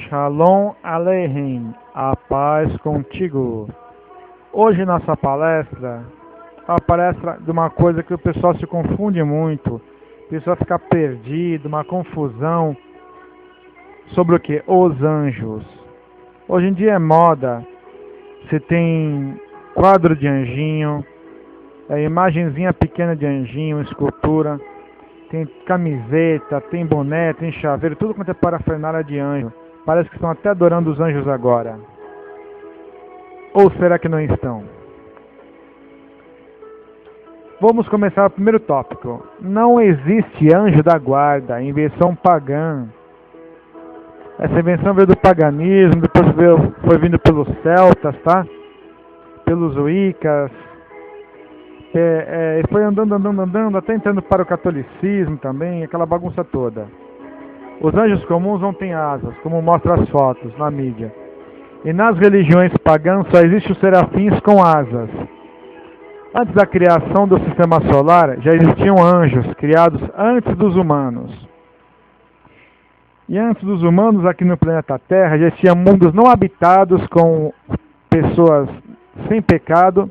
Shalom Aleichem, a paz contigo. Hoje nossa palestra é uma palestra de uma coisa que o pessoal se confunde muito, o pessoal fica perdido, uma confusão sobre o que? Os anjos. Hoje em dia é moda, você tem quadro de anjinho, imagenzinha pequena de anjinho, escultura, tem camiseta, tem boné, tem chaveiro, tudo quanto é parafernália de anjo. Parece que estão até adorando os anjos agora. Ou será que não estão? Vamos começar o primeiro tópico. Não existe anjo da guarda, invenção pagã. Essa invenção veio do paganismo, depois foi vindo pelos celtas, tá? Pelos uicas. Foi andando, até entrando para o catolicismo também, aquela bagunça toda. Os anjos comuns não têm asas, como mostram as fotos na mídia. E nas religiões pagãs só existem os serafins com asas. Antes da criação do sistema solar, já existiam anjos criados antes dos humanos. E antes dos humanos, aqui no planeta Terra, já existiam mundos não habitados com pessoas sem pecado.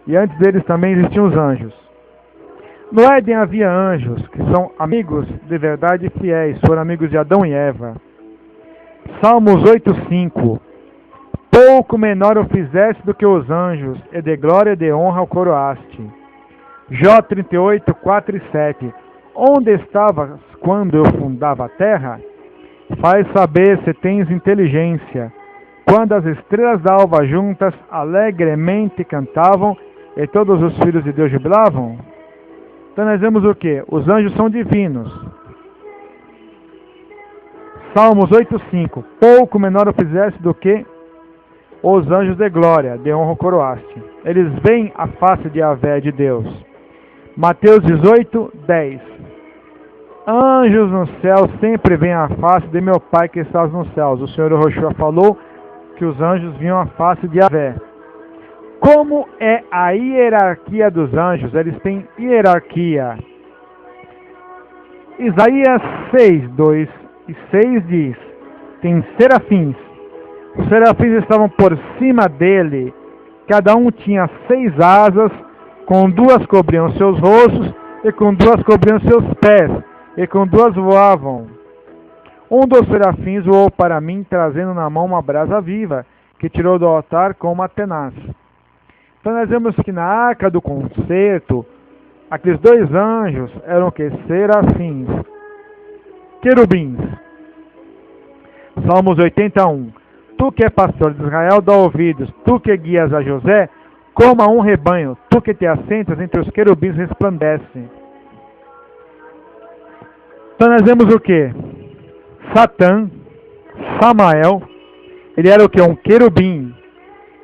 E antes deles também existiam os anjos. No Éden havia anjos, que são amigos de verdade e fiéis, foram amigos de Adão e Eva. Salmos 8:5. Pouco menor o fizeste do que os anjos, e de glória e de honra o coroaste. Jó 38:4 e 7. Onde estavas quando eu fundava a terra? Faz saber se tens inteligência. Quando as estrelas da alva juntas alegremente cantavam, e todos os filhos de Deus jubilavam? Então nós vemos o que? Os anjos são divinos. Salmos 8:5. Pouco menor o fizeste do que os anjos de glória, de honra o coroaste. Eles veem a face de Yahvé, de Deus. Mateus 18:10. Anjos no céu sempre veem a face de meu Pai que estás nos céus. O Senhor Yoshua falou que os anjos viam a face de Yahvé. Como é a hierarquia dos anjos? Eles têm hierarquia. Isaías 6:2 e 6 diz: tem serafins. Os serafins estavam por cima dele. Cada um tinha 6 asas, com 2 cobriam seus rostos, e com 2 cobriam seus pés, e com 2 voavam. Um dos serafins voou para mim, trazendo na mão uma brasa viva, que tirou do altar com uma tenaz. Então nós vemos que na arca do concerto, aqueles 2 anjos eram o que? Serafins. Querubins. Salmos 81. Tu que é pastor de Israel, dá ouvidos. Tu que guias a José, como a um rebanho. Tu que te assentas entre os querubins, resplandece. Então nós vemos o que? Satã, Samael, ele era o que? Um querubim.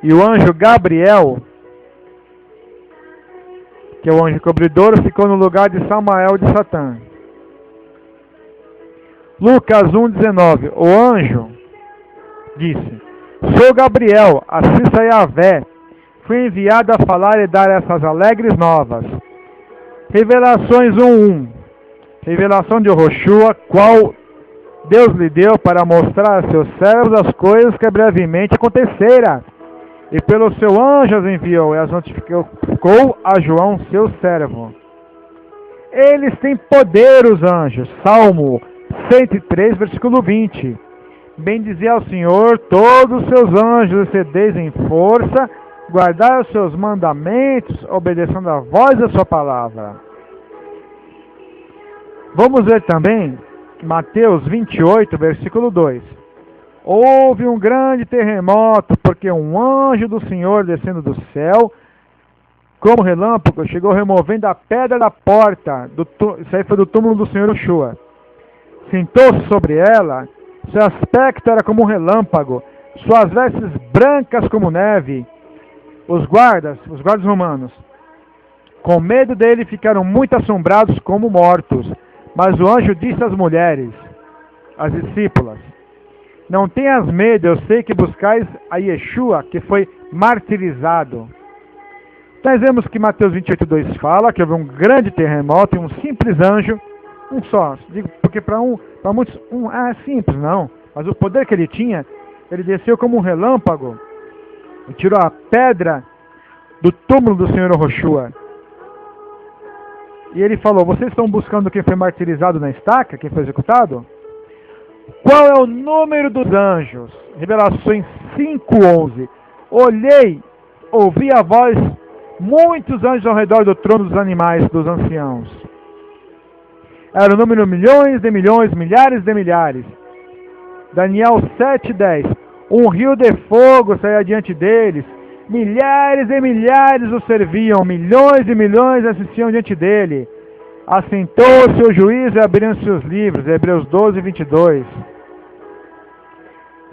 E o anjo Gabriel, que é o anjo cobridor, ficou no lugar de Samael de Satã. Lucas 1:19. O anjo disse: sou Gabriel, assista Yahvé, fui enviado a falar e dar essas alegres novas. Revelações 1:1. Revelação de Yoshua, qual Deus lhe deu para mostrar a seus servos as coisas que brevemente aconteceram. E pelo seu anjo as enviou e as notificou a João, seu servo. Eles têm poder, os anjos. Salmo 103, versículo 20. Bendizei ao Senhor todos os seus anjos, excedeis em força, guardai os seus mandamentos, obedecendo a voz da sua palavra. Vamos ver também Mateus 28, versículo 2. Houve um grande terremoto, porque um anjo do Senhor descendo do céu, como relâmpago, chegou removendo a pedra da porta. Isso aí foi do túmulo do Senhor Yoshua. Sentou-se sobre ela, seu aspecto era como um relâmpago, suas vestes brancas como neve. Os guardas romanos, com medo dele, ficaram muito assombrados como mortos. Mas o anjo disse às mulheres, às discípulas: não tenhas medo, eu sei que buscais a Yeshua, que foi martirizado. Nós vemos que Mateus 28:2 fala que houve um grande terremoto e um simples anjo, um só, digo porque para muitos, é simples, não. Mas o poder que ele tinha, ele desceu como um relâmpago e tirou a pedra do túmulo do Senhor Yehoshua. E ele falou: vocês estão buscando quem foi martirizado na estaca, quem foi executado? Qual é o número dos anjos? Revelações 5:11. Olhei, ouvi a voz, muitos anjos ao redor do trono dos animais, dos anciãos. Era o número milhões de milhões, milhares de milhares. Daniel 7:10. Um rio de fogo saía diante deles. Milhares e milhares o serviam. Milhões e milhões assistiam diante dele. Assentou-se o juiz e abriram-se os livros. Hebreus 12:22.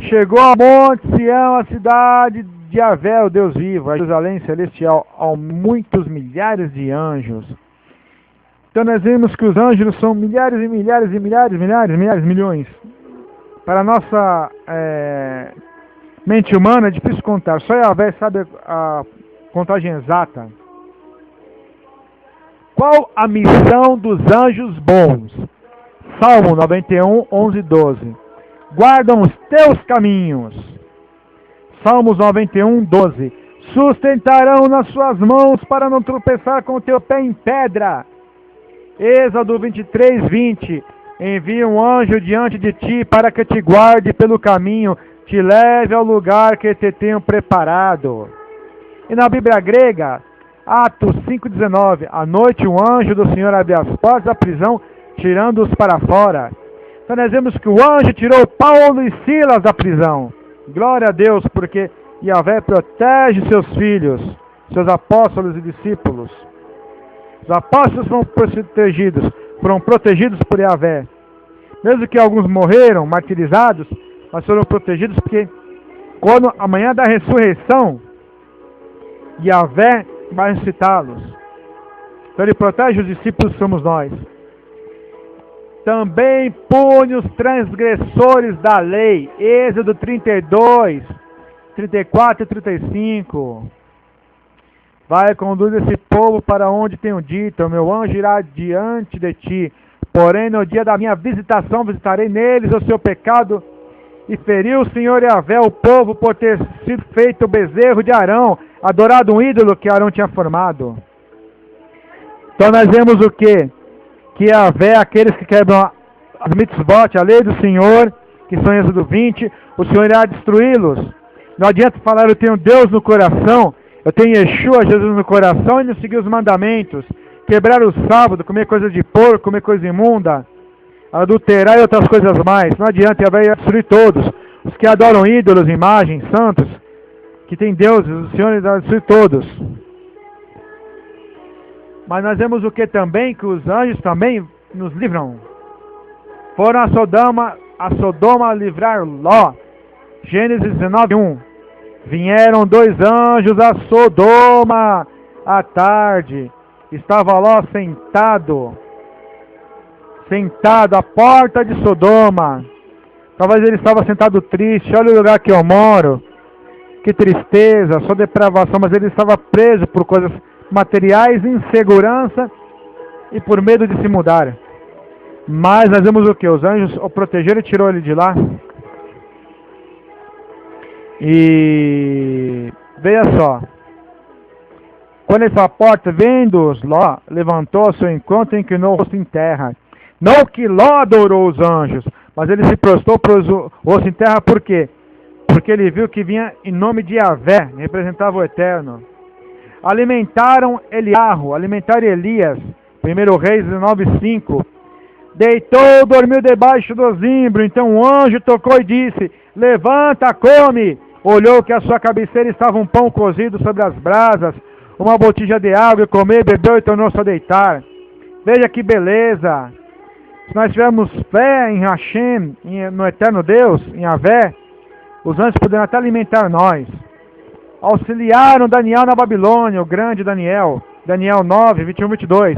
Chegou a Monte Sião, a cidade de Yahvé, o Deus vivo, a Jerusalém celestial, a muitos milhares de anjos. Então nós vemos que os anjos são milhares e milhares e milhares, milhares, milhões. Para a nossa mente humana é difícil contar. Só Yahvé sabe a contagem exata. Qual a missão dos anjos bons? Salmo 91, 11 e 12. Guardam os teus caminhos. Salmos 91, 12. Sustentarão nas suas mãos para não tropeçar com o teu pé em pedra. Êxodo 23, 20. Envia um anjo diante de ti para que te guarde pelo caminho, te leve ao lugar que te tenho preparado. E na Bíblia grega, Atos 5,19. À noite um anjo do Senhor abriu as portas da prisão, tirando-os para fora. Então nós vemos que o anjo tirou Paulo e Silas da prisão. Glória a Deus, porque Yahvé protege seus filhos, seus apóstolos e discípulos. Os apóstolos foram protegidos por Yahvé. Mesmo que alguns morreram, martirizados, mas foram protegidos porque quando amanhã da ressurreição, Yahvé vai ressuscitá-los. Então ele protege os discípulos, somos nós. Também pune os transgressores da lei. Êxodo 32, 34 e 35. Vai, conduz esse povo para onde tenho dito. O meu anjo irá diante de ti. Porém, no dia da minha visitação, visitarei neles o seu pecado. E feriu o Senhor Yahvé o povo por ter sido feito o bezerro de Arão, adorado um ídolo que Arão tinha formado. Então nós vemos o quê? Que Yahvé, aqueles que quebram as mitzvot, a lei do Senhor, que são em Êxodo 20, o Senhor irá destruí-los. Não adianta falar: eu tenho Deus no coração, eu tenho Yeshua, Jesus no coração, e não seguir os mandamentos, quebrar o sábado, comer coisa de porco, comer coisa imunda, adulterar e outras coisas mais. Não adianta, Yahvé irá destruir todos. Os que adoram ídolos, imagens, santos, que tem deuses, o Senhor irá destruir todos. Mas nós vemos o que também? Que os anjos também nos livram. Foram a Sodoma livrar Ló. Gênesis 19, 1. Vieram dois anjos a Sodoma à tarde. Estava Ló sentado à porta de Sodoma. Talvez ele estava sentado triste. Olha o lugar que eu moro. Que tristeza, só depravação. Mas ele estava preso por coisas materiais, insegurança e por medo de se mudar. Mas nós vemos o que? Os anjos o protegeram e tirou ele de lá. E veja só, quando ele foi à porta, vendo-os, Ló levantou ao seu encontro e inclinou o rosto em terra. Não que Ló adorou os anjos, mas ele se prostrou o rosto em terra. Por quê? Porque ele viu que vinha em nome de Yahvé, representava o Eterno. Alimentaram Eliarro, alimentaram Elias. 1 Reis 19:5. Deitou, dormiu debaixo do zimbro. Então um anjo tocou e disse: levanta, come. Olhou que à sua cabeceira estava um pão cozido sobre as brasas, uma botija de água, e comeu, bebeu e tornou-se a deitar. Veja que beleza. Se nós tivermos fé em Hashem, no eterno Deus, em Yahvé, os anjos poderão até alimentar nós. Auxiliaram Daniel na Babilônia, o grande Daniel. Daniel 9, 21, 22.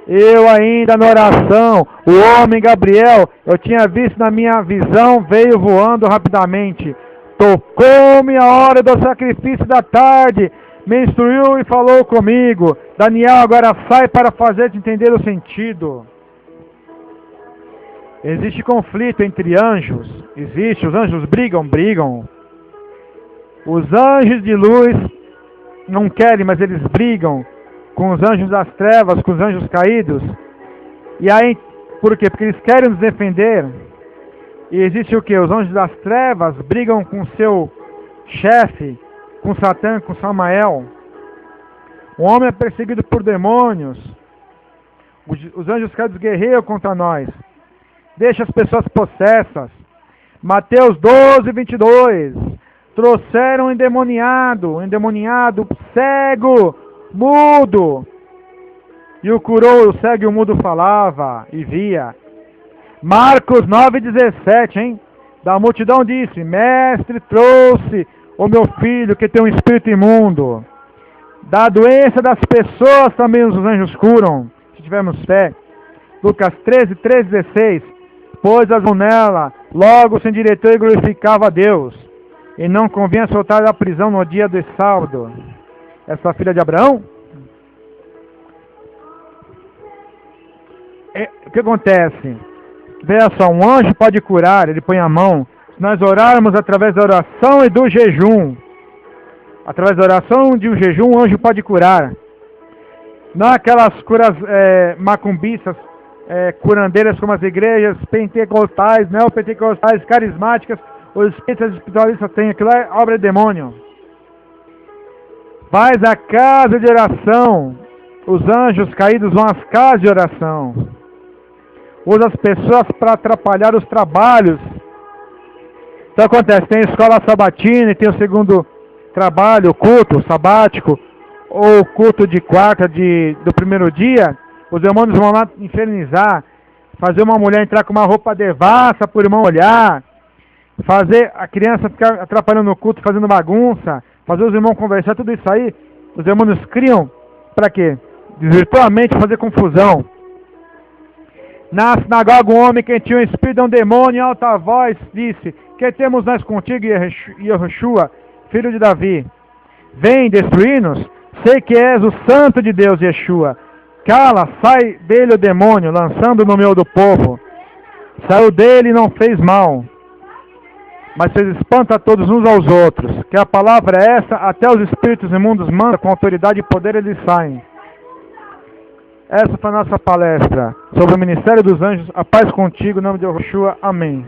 Eu ainda na oração, o homem Gabriel, eu tinha visto na minha visão, veio voando rapidamente. Tocou-me a hora do sacrifício da tarde, me instruiu e falou comigo. Daniel agora sai para fazer-te entender o sentido. Existe conflito entre anjos. Existe, os anjos brigam. Os anjos de luz não querem, mas eles brigam com os anjos das trevas, com os anjos caídos. E aí, por quê? Porque eles querem nos defender. E existe o quê? Os anjos das trevas brigam com seu chefe, com Satã, com Samael. O homem é perseguido por demônios. Os anjos caídos guerreiam contra nós. Deixa as pessoas possessas. Mateus 12, 22. Trouxeram um endemoniado, cego, mudo. E o curou, o cego e o mudo falava e via. Marcos 9, 17, hein? Da multidão disse: Mestre, trouxe o meu filho que tem um espírito imundo. Da doença das pessoas também os anjos curam, se tivermos fé. Lucas 13, 16. Pois as mãos nela, logo se endireitou e glorificava a Deus. E não convinha soltar da prisão no dia do sábado. Essa filha de Abraão? O que acontece? Veja só, um anjo pode curar, ele põe a mão. Se nós orarmos através da oração e do jejum. Através da oração e de um jejum, um anjo pode curar. Não aquelas curas macumbistas, curandeiras como as igrejas pentecostais, neopentecostais, carismáticas, os espíritas espiritualistas têm, aquilo é obra de demônio. Faz a casa de oração. Os anjos caídos vão às casas de oração. Usa as pessoas para atrapalhar os trabalhos. Então acontece, tem a escola sabatina e tem o segundo trabalho, o culto sabático, ou o culto de quarta do primeiro dia. Os demônios vão lá infernizar, fazer uma mulher entrar com uma roupa devassa para o irmão olhar, fazer a criança ficar atrapalhando no culto, fazendo bagunça, fazer os irmãos conversar, tudo isso aí, os demônios criam para quê? Virtualmente fazer confusão. Na sinagoga, um homem que tinha um espírito de um demônio em alta voz disse: Que temos nós contigo, Yehoshua, filho de Davi? Vem destruir-nos? Sei que és o santo de Deus, Yeshua. Cala, sai dele o demônio, lançando no meio do povo. Saiu dele e não fez mal, mas fez espanto a todos uns aos outros. Que a palavra é essa, até os espíritos imundos mandam, com autoridade e poder eles saem. Essa foi a nossa palestra sobre o Ministério dos Anjos. A paz contigo, em nome de Yehoshua. Amém.